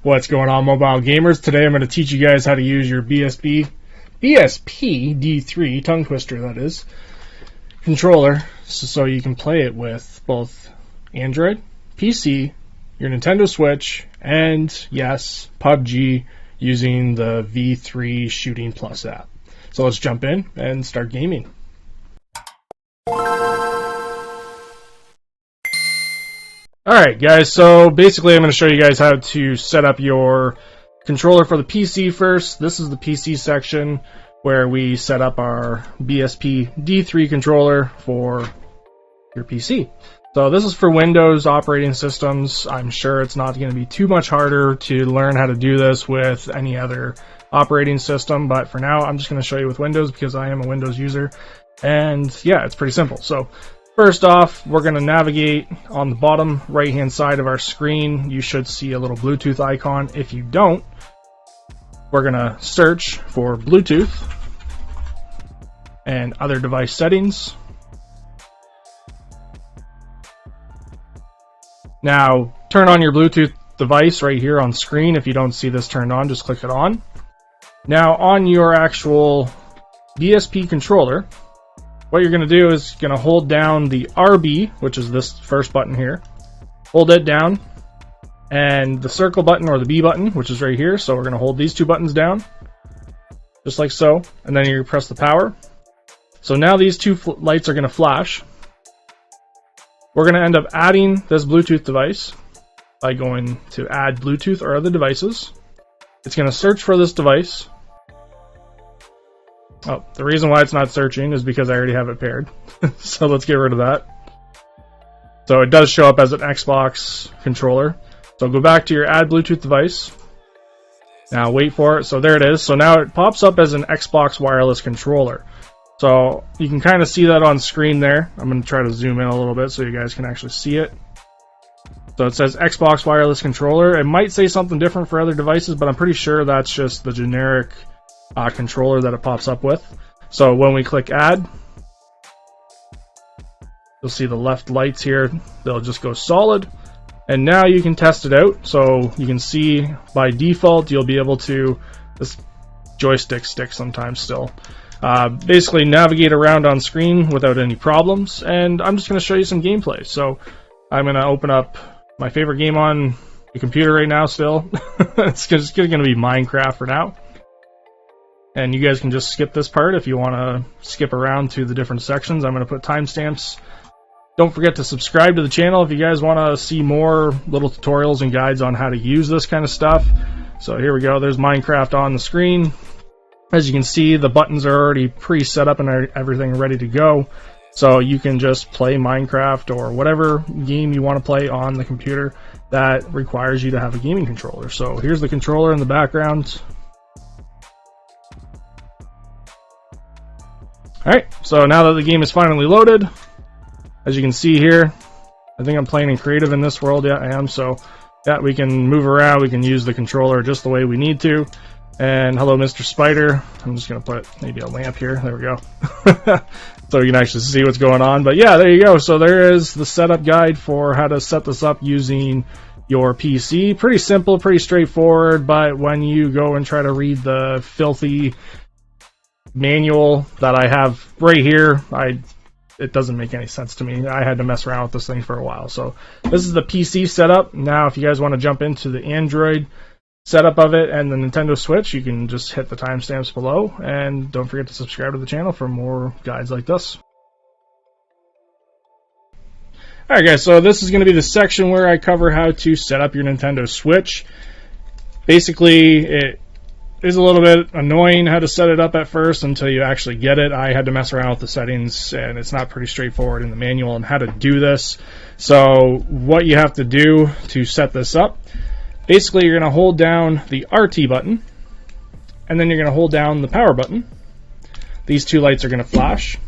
What's going on, mobile gamers? Today I'm going to teach you guys how to use your BSP D3, tongue twister that is, controller, so you can play it with both Android, PC, your Nintendo Switch, and yes, PUBG using the V3 Shooting Plus app. So let's jump in and start gaming. Alright guys, so basically I'm going to show you guys how to set up your controller for the PC first. This is the PC section where we set up our BSP D3 controller for your PC. So this is for Windows operating systems. I'm sure it's not going to be too much harder to learn how to do this with any other operating system, but for now I'm just going to show you with Windows because I am a Windows user, and yeah, it's pretty simple. So first off, we're going to navigate on the bottom right hand side of our screen. You should see a little Bluetooth icon. If you don't, we're going to search for Bluetooth and other device settings. Now turn on your Bluetooth device right here on screen. If you don't see this turned on, just click it on. Now on your actual BSP controller, what you're going to do is going to hold down the RB, which is this first button here. Hold it down, and the circle button or the B button, which is right here. So we're going to hold these two buttons down, just like so, and then you press the power. So now these two lights are going to flash. We're going to end up adding this Bluetooth device by going to add Bluetooth or other devices. It's going to search for this device. Oh, the reason why it's not searching is because I already have it paired. So let's get rid of that. So it does show up as an Xbox controller. So go back to your add Bluetooth device. Now wait for it. So there it is. So now it pops up as an Xbox wireless controller. So you can kind of see that on screen there. I'm going to try to zoom in a little bit so you guys can actually see it. So it says Xbox wireless controller. It might say something different for other devices, but I'm pretty sure that's just the generic controller that it pops up with. So when we click add, you'll see the left lights here, they'll just go solid, and now you can test it out. So you can see by default you'll be able to, this joystick sticks sometimes still, basically navigate around on screen without any problems. And I'm just going to show you some gameplay. So I'm going to open up my favorite game on the computer right now still. It's just going to be Minecraft for now. And you guys can just skip this part if you want to skip around to the different sections. I'm going to put timestamps. Don't forget to subscribe to the channel if you guys want to see more little tutorials and guides on how to use this kind of stuff. So here we go. There's Minecraft on the screen. As you can see, the buttons are already pre-set up and everything ready to go. So you can just play Minecraft or whatever game you want to play on the computer that requires you to have a gaming controller. So here's the controller in the background. Alright, so now that the game is finally loaded, as you can see here, I think I'm playing in creative in this world. Yeah, I am. So yeah, we can move around, we can use the controller just the way we need to. And hello, Mr. Spider. I'm just going to put maybe a lamp here. There we go. So you can actually see what's going on. But yeah, there you go. So there is the setup guide for how to set this up using your PC. Pretty simple, pretty straightforward, but when you go and try to read the filthy manual that I have right here, it doesn't make any sense to me. I had to mess around with this thing for a while. So this is the PC setup. Now if you guys want to jump into the Android setup of it and the Nintendo Switch, you can just hit the timestamps below, and don't forget to subscribe to the channel for more guides like this. Alright guys, so this is going to be the section where I cover how to set up your Nintendo Switch. Basically, it is a little bit annoying how to set it up at first until you actually get it. I had to mess around with the settings, and it's not pretty straightforward in the manual on how to do this. So what you have to do to set this up, basically you're going to hold down the RT button, and then you're going to hold down the power button. These two lights are going to flash.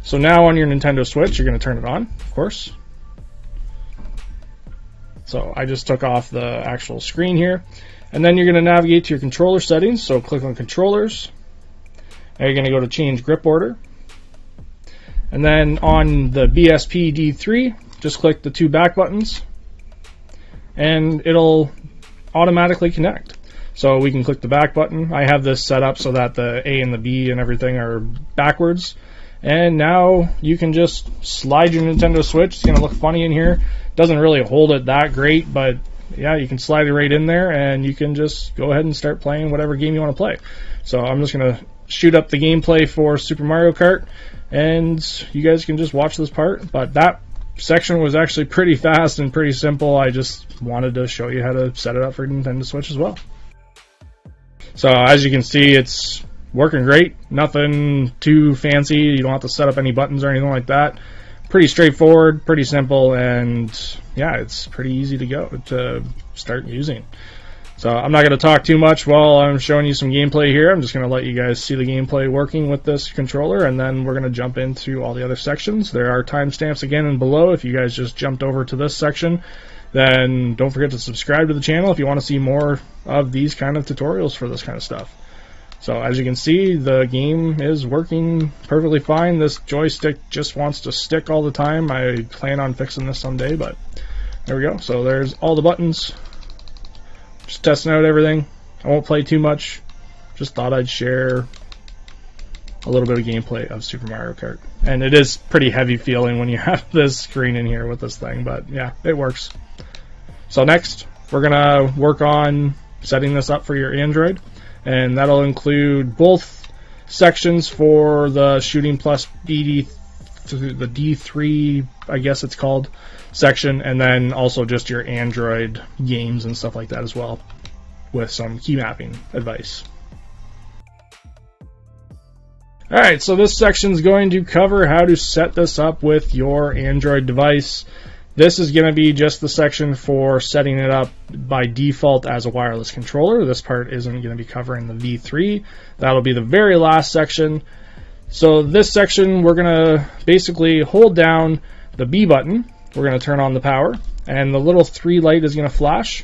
So now on your Nintendo Switch, you're going to turn it on, of course. So I just took off the actual screen here. And then you're going to navigate to your controller settings. So click on controllers. Now you're going to go to change grip order. And then on the BSP D3, just click the two back buttons. And it'll automatically connect. So we can click the back button. I have this set up so that the A and the B and everything are backwards. And now you can just slide your Nintendo Switch. It's going to look funny in here. Doesn't really hold it that great, but yeah, you can slide it right in there and you can just go ahead and start playing whatever game you want to play. So I'm just going to shoot up the gameplay for Super Mario Kart, and you guys can just watch this part. But that section was actually pretty fast and pretty simple. I just wanted to show you how to set it up for Nintendo Switch as well. So as you can see, it's working great. Nothing too fancy. You don't have to set up any buttons or anything like that. Pretty straightforward, pretty simple, and yeah, it's pretty easy to go to start using. So I'm not going to talk too much while I'm showing you some gameplay here. I'm just going to let you guys see the gameplay working with this controller, and then we're going to jump into all the other sections. There are timestamps again and below. If you guys just jumped over to this section, then don't forget to subscribe to the channel if you want to see more of these kind of tutorials for this kind of stuff. So as you can see, the game is working perfectly fine. This joystick just wants to stick all the time. I plan on fixing this someday, but there we go. So there's all the buttons. Just testing out everything. I won't play too much. Just thought I'd share a little bit of gameplay of Super Mario Kart. And it is pretty heavy feeling when you have this screen in here with this thing, but yeah, it works. So next, we're going to work on setting this up for your Android. And that'll include both sections for the Shooting Plus the D3, I guess it's called, section, and then also just your Android games and stuff like that as well, with some key mapping advice. Alright, so this section is going to cover how to set this up with your Android device. This is going to be just the section for setting it up by default as a wireless controller. This part isn't going to be covering the V3. That'll be the very last section. So this section, we're going to basically hold down the B button. We're going to turn on the power, and the little 3 light is going to flash.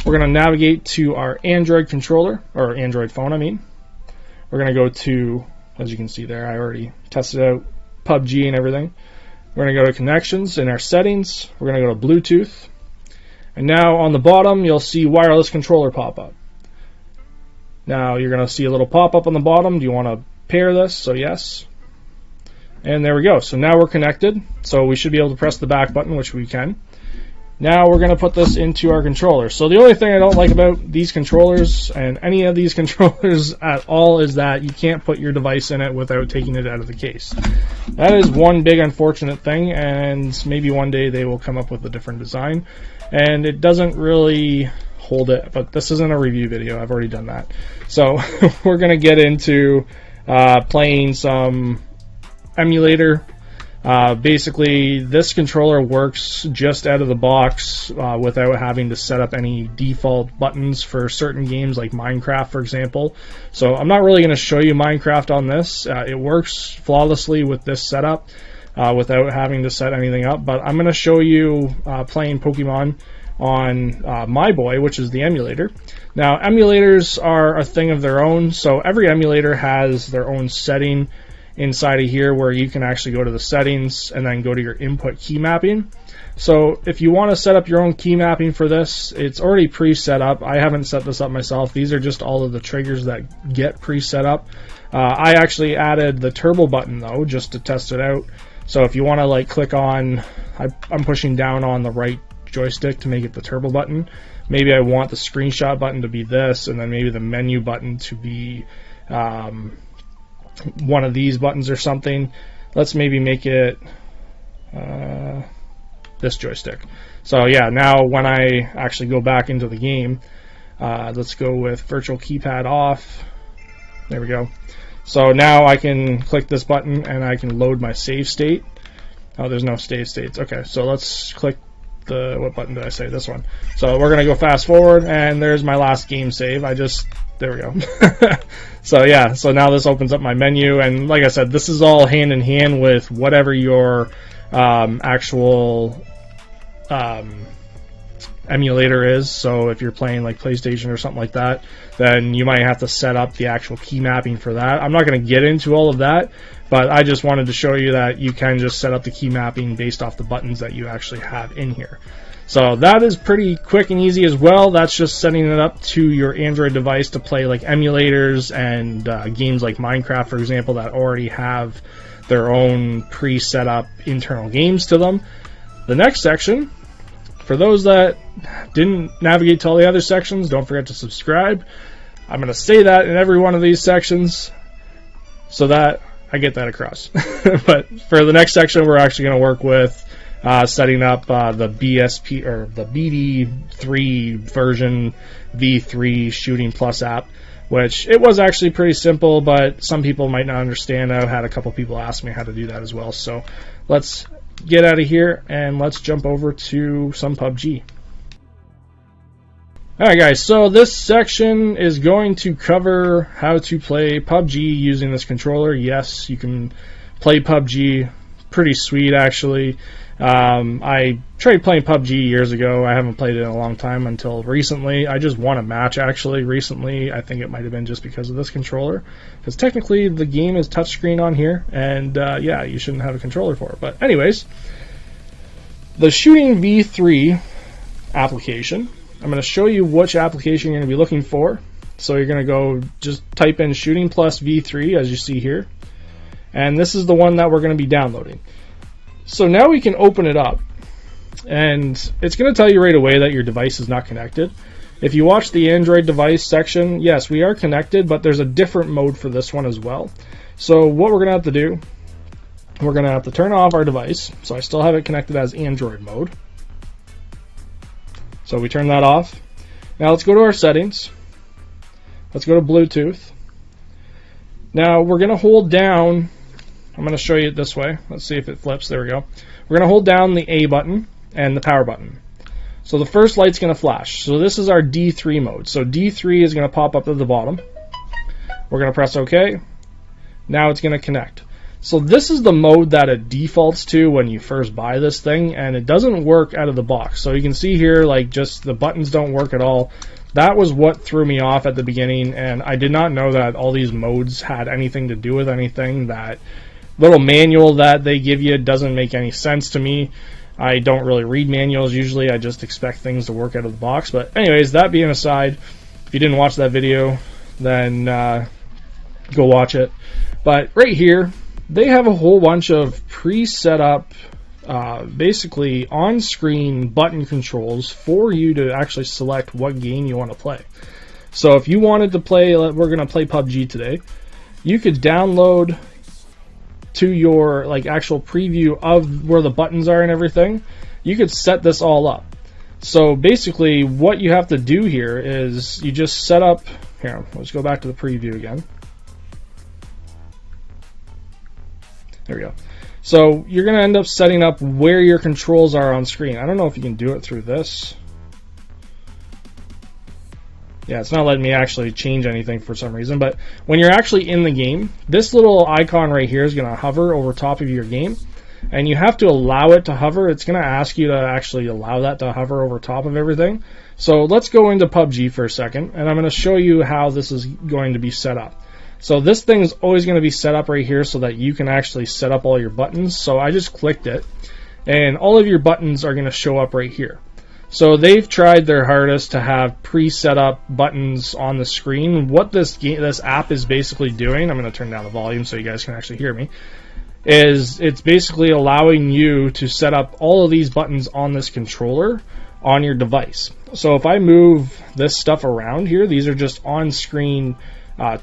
We're going to navigate to our Android controller, or Android phone, I mean. We're going to go to, as you can see there, I already tested out PUBG and everything. We're going to go to connections in our settings. We're going to go to Bluetooth. And now on the bottom, you'll see wireless controller pop up. Now you're going to see a little pop up on the bottom. Do you want to pair this? So yes. And there we go. So now we're connected. So we should be able to press the back button, which we can. Now we're going to put this into our controller. So the only thing I don't like about these controllers and any of these controllers at all is that you can't put your device in it without taking it out of the case. That is one big unfortunate thing, and maybe one day they will come up with a different design. And it doesn't really hold it, but this isn't a review video. I've already done that. So we're going to get into playing some emulator. Basically, this controller works just out of the box without having to set up any default buttons for certain games like Minecraft, for example. So I'm not really going to show you Minecraft on this. It works flawlessly with this setup without having to set anything up. But I'm going to show you playing Pokemon on my boy, which is the emulator. Now, emulators are a thing of their own. So every emulator has their own setting inside of here where you can actually go to the settings and then go to your input key mapping. So if you want to set up your own key mapping for this, it's already pre-set up. I haven't set this up myself. These are just all of the triggers that get pre-set up. I actually added the turbo button though, just to test it out. So if you want to like click on, I'm pushing down on the right joystick to make it the turbo button. Maybe I want the screenshot button to be this, and then maybe the menu button to be one of these buttons or something. Let's maybe make it this joystick. So yeah, now when I actually go back into the game, let's go with virtual keypad off. There we go. So now I can click this button and I can load my save state. Oh, there's no save states. Okay, so let's click the, what button did I say? This one. So we're gonna go fast forward, and there's my last game save. There we go. So yeah, so now this opens up my menu, and like I said, this is all hand in hand with whatever your actual emulator is. So if you're playing like PlayStation or something like that, then you might have to set up the actual key mapping for that. I'm not going to get into all of that, but I just wanted to show you that you can just set up the key mapping based off the buttons that you actually have in here. So that is pretty quick and easy as well. That's just setting it up to your Android device to play like emulators and games like Minecraft, for example, that already have their own pre-set up internal games to them. The next section, for those that didn't navigate to all the other sections, don't forget to subscribe. I'm going to say that in every one of these sections so that I get that across. But for the next section, we're actually going to work with setting up the BSP or the BD3 version V3 Shooting Plus app, which it was actually pretty simple, but some people might not understand. I've had a couple people ask me how to do that as well. So let's get out of here and let's jump over to some PUBG. Alright guys, so this section is going to cover how to play PUBG using this controller. Yes, you can play PUBG. Pretty sweet actually. I tried playing PUBG years ago. I haven't played it in a long time until recently. I just won a match actually recently. I think it might have been just because of this controller. Because technically the game is touchscreen on here, and yeah, you shouldn't have a controller for it. But anyways, the Shooting V3 application. I'm going to show you which application you're going to be looking for. So you're going to go just type in Shooting Plus V3 as you see here. And this is the one that we're going to be downloading. So now we can open it up. And it's going to tell you right away that your device is not connected. If you watch the Android device section, yes, we are connected, but there's a different mode for this one as well. So what we're going to have to do, we're going to have to turn off our device. So I still have it connected as Android mode. So we turn that off. Now let's go to our settings. Let's go to Bluetooth. Now we're going to hold down, I'm going to show you it this way. Let's see if it flips. There we go. We're going to hold down the A button and the power button. So the first light's going to flash. So this is our D3 mode. So D3 is going to pop up at the bottom. We're going to press OK. Now it's going to connect. So this is the mode that it defaults to when you first buy this thing, and it doesn't work out of the box. So you can see here, like, just the buttons don't work at all. That was what threw me off at the beginning, and I did not know that all these modes had anything to do with anything. That little manual that they give you doesn't make any sense to me. I don't really read manuals usually. I just expect things to work out of the box. But anyways, that being aside, if you didn't watch that video, then go watch it. But right here, they have a whole bunch of pre-set up, basically on-screen button controls for you to actually select what game you want to play. So if you wanted to play, we're going to play PUBG today, you could download to your like actual preview of where the buttons are and everything. You could set this all up. So basically what you have to do here is you just set up, here, let's go back to the preview again. There we go. So you're going to end up setting up where your controls are on screen. I don't know if you can do it through this. Yeah, it's not letting me actually change anything for some reason. But when you're actually in the game, this little icon right here is going to hover over top of your game. And you have to allow it to hover. It's going to ask you to actually allow that to hover over top of everything. So let's go into PUBG for a second. And I'm going to show you how this is going to be set up. So this thing is always going to be set up right here so that you can actually set up all your buttons. So I just clicked it, and all of your buttons are going to show up right here. So they've tried their hardest to have pre-set up buttons on the screen. What this app is basically doing, I'm going to turn down the volume so you guys can actually hear me, is it's basically allowing you to set up all of these buttons on this controller on your device. So if I move this stuff around here, these are just on-screen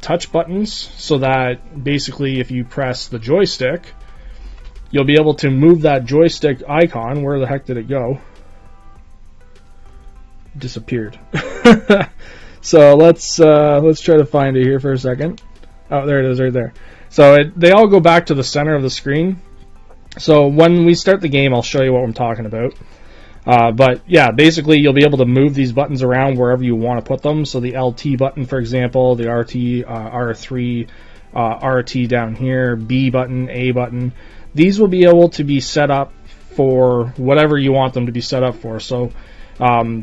touch buttons, so that basically if you press the joystick, you'll be able to move that joystick icon. Where the heck did it go? Disappeared. So let's try to find it here for a second. Oh, there it is right there. So they all go back to the center of the screen. So when we start the game, I'll show you what I'm talking about. But yeah, basically you'll be able to move these buttons around wherever you want to put them. So the LT button, for example, the RT, R3, RT down here, B button, A button. These will be able to be set up for whatever you want them to be set up for. So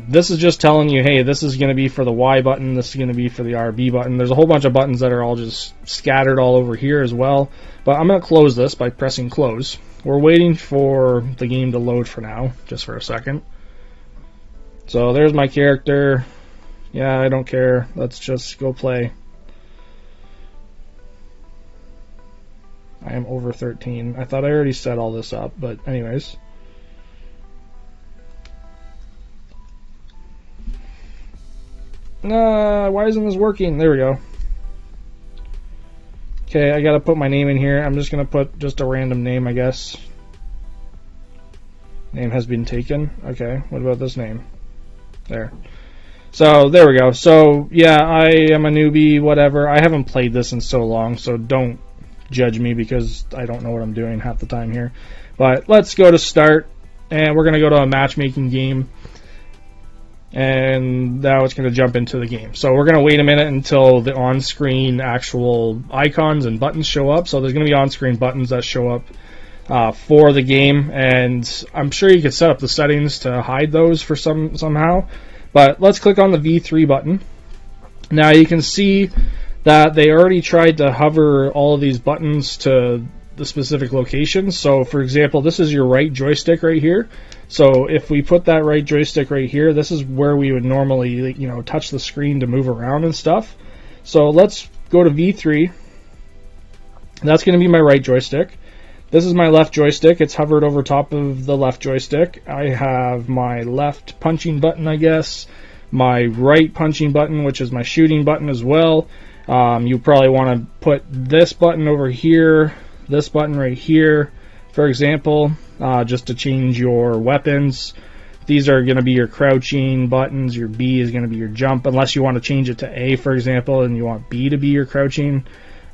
this is just telling you, hey, this is going to be for the Y button, this is going to be for the RB button. There's a whole bunch of buttons that are all just scattered all over here as well. But I'm going to close this by pressing close. We're waiting for the game to load for now, just for a second. So there's my character. Yeah, I don't care. Let's just go play. I am over 13. I thought I already set all this up, but anyways. Why isn't this working? There we go. Okay, I gotta put my name in here. I'm just gonna put just a random name, I guess. Name has been taken. Okay, what about this name? There. So, there we go. So, yeah, I am a newbie, whatever. I haven't played this in so long, so don't judge me because I don't know what I'm doing half the time here. But let's go to start, and we're gonna go to a matchmaking game. And now it's going to jump into the game. So we're going to wait a minute until the on-screen actual icons and buttons show up. So there's going to be on-screen buttons that show up for the game, and I'm sure you could set up the settings to hide those for somehow. But let's click on the V3 button. Now you can see that they already tried to hover all of these buttons to the specific locations. So for example, this is your right joystick right here. So if we put that right joystick right here, this is where we would normally, touch the screen to move around and stuff. So let's go to V3. That's going to be my right joystick. This is my left joystick. It's hovered over top of the left joystick. I have my left punching button, I guess. My right punching button, which is my shooting button as well. You probably want to put this button over here, this button right here, for example, just to change your weapons. These are going to be your crouching buttons. Your B is going to be your jump, unless you want to change it to A, for example, and you want B to be your crouching.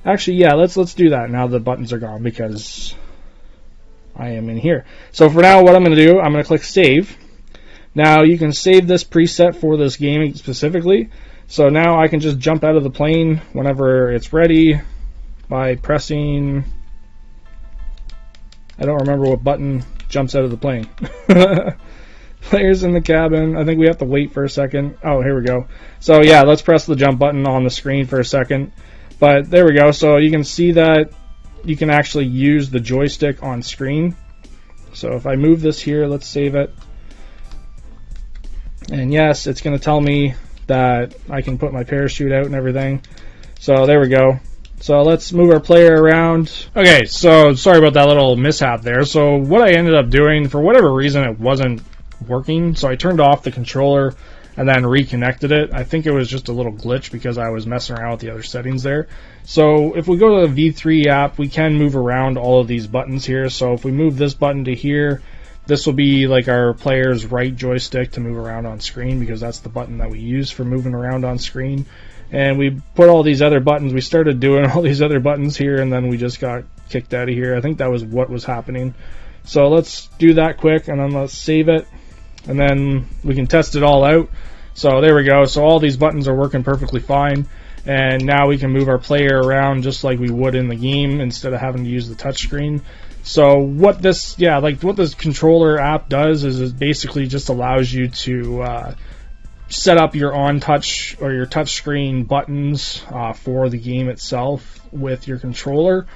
Actually, yeah, let's do that now the buttons are gone because I am in here. So for now, what I'm going to do, I'm going to click Save. Now you can save this preset for this game specifically. So now I can just jump out of the plane whenever it's ready by pressing... I don't remember what button jumps out of the plane. Players in the cabin. I think we have to wait for a second. Oh, here we go. So yeah, let's press the jump button on the screen for a second. But there we go. So you can see that you can actually use the joystick on screen. So if I move this here, let's save it. And yes, it's going to tell me that I can put my parachute out and everything. So there we go. So let's move our player around. Okay, so sorry about that little mishap there. So what I ended up doing, for whatever reason, it wasn't working. So I turned off the controller and then reconnected it. I think it was just a little glitch because I was messing around with the other settings there. So if we go to the V3 app, we can move around all of these buttons here. So if we move this button to here, this will be like our player's right joystick to move around on screen because that's the button that we use for moving around on screen. And we put all these other buttons. We started doing all these other buttons here, and then we just got kicked out of here. I think that was what was happening. So let's do that quick, and then let's save it. And then we can test it all out. So there we go. So all these buttons are working perfectly fine. And now we can move our player around just like we would in the game instead of having to use the touchscreen. So what this, what this controller app does is it basically just allows you to set up your on-touch or your touchscreen buttons for the game itself with your controller.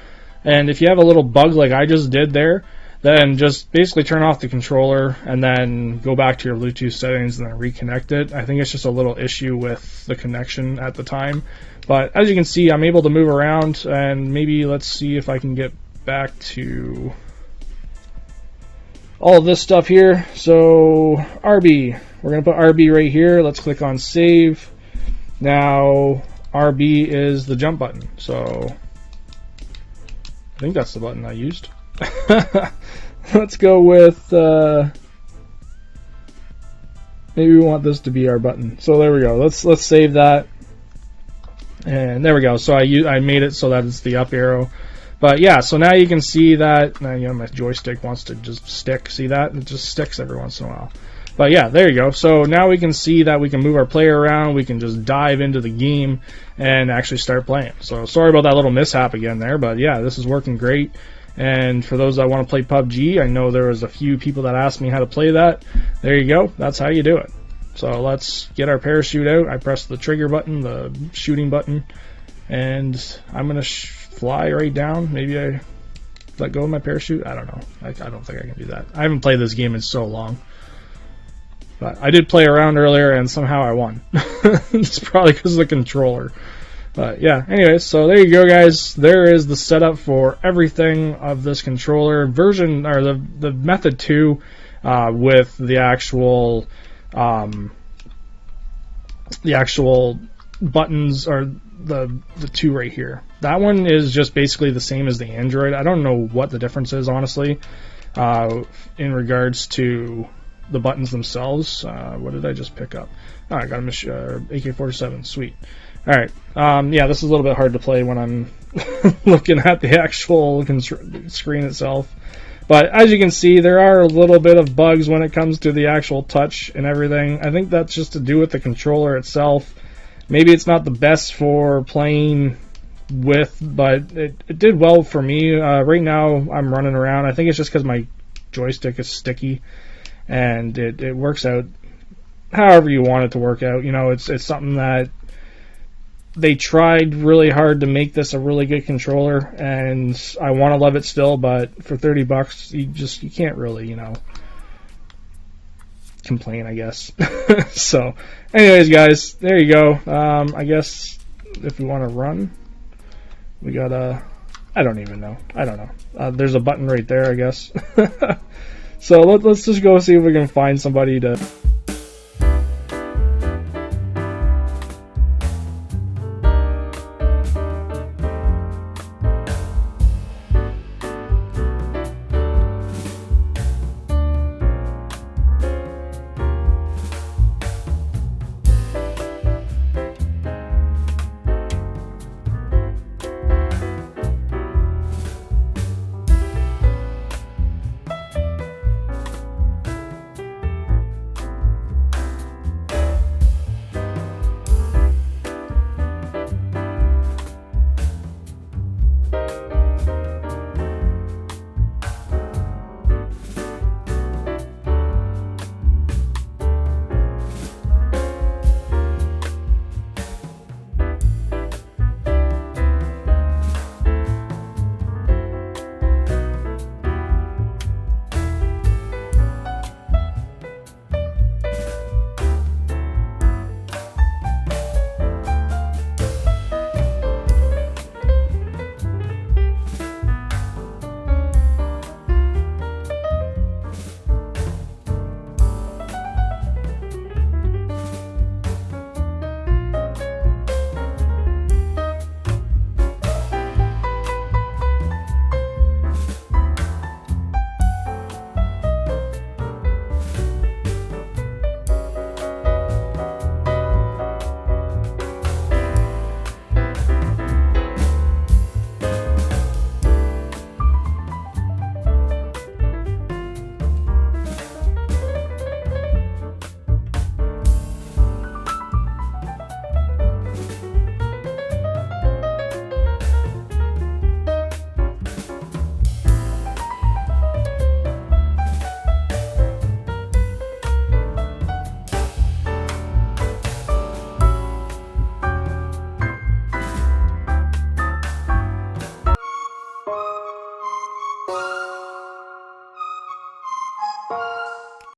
And if you have a little bug like I just did there, then just basically turn off the controller and then go back to your Bluetooth settings and then reconnect it. I think it's just a little issue with the connection at the time. But as you can see, I'm able to move around, and maybe let's see if I can get back to all of this stuff here. So RB, we're going to put RB right here. Let's click on save. Now RB is the jump button. So I think that's the button I used. Let's go with maybe we want this to be our button. So there we go. Let's save that. And there we go. So I made it so that it's the up arrow. But yeah, so now you can see that my joystick wants to just stick. See that? It just sticks every once in a while. But yeah, there you go. So now we can see that we can move our player around. We can just dive into the game and actually start playing. So sorry about that little mishap again there. But yeah, this is working great. And for those that want to play PUBG, I know there was a few people that asked me how to play that. There you go. That's how you do it. So let's get our parachute out. I press the trigger button, the shooting button, and I'm going to fly right down. Maybe I let go of my parachute. I don't know. I don't think I can do that. I haven't played this game in so long. But I did play around earlier and somehow I won. It's probably because of the controller. But yeah, anyways, so there you go, guys. There is the setup for everything of this controller version, or the method 2, with the actual buttons, or the 2 right here. That one is just basically the same as the Android. I don't know what the difference is, honestly, in regards to the buttons themselves. What did I just pick up? Oh, I got a AK-47. Sweet. Alright, yeah, this is a little bit hard to play when I'm looking at the actual screen itself. But as you can see, there are a little bit of bugs when it comes to the actual touch and everything. I think that's just to do with the controller itself. Maybe it's not the best for playing with, but it did well for me. Right now, I'm running around. I think it's just because my joystick is sticky, and it works out however you want it to work out. You know, it's something that they tried really hard to make this a really good controller, and I want to love it still, but for $30 you can't really, you know, complain, I guess. So anyways, guys, there you go. I guess if we want to run, we gotta, I don't even know, I don't know, there's a button right there, I guess. So let's just go see if we can find somebody to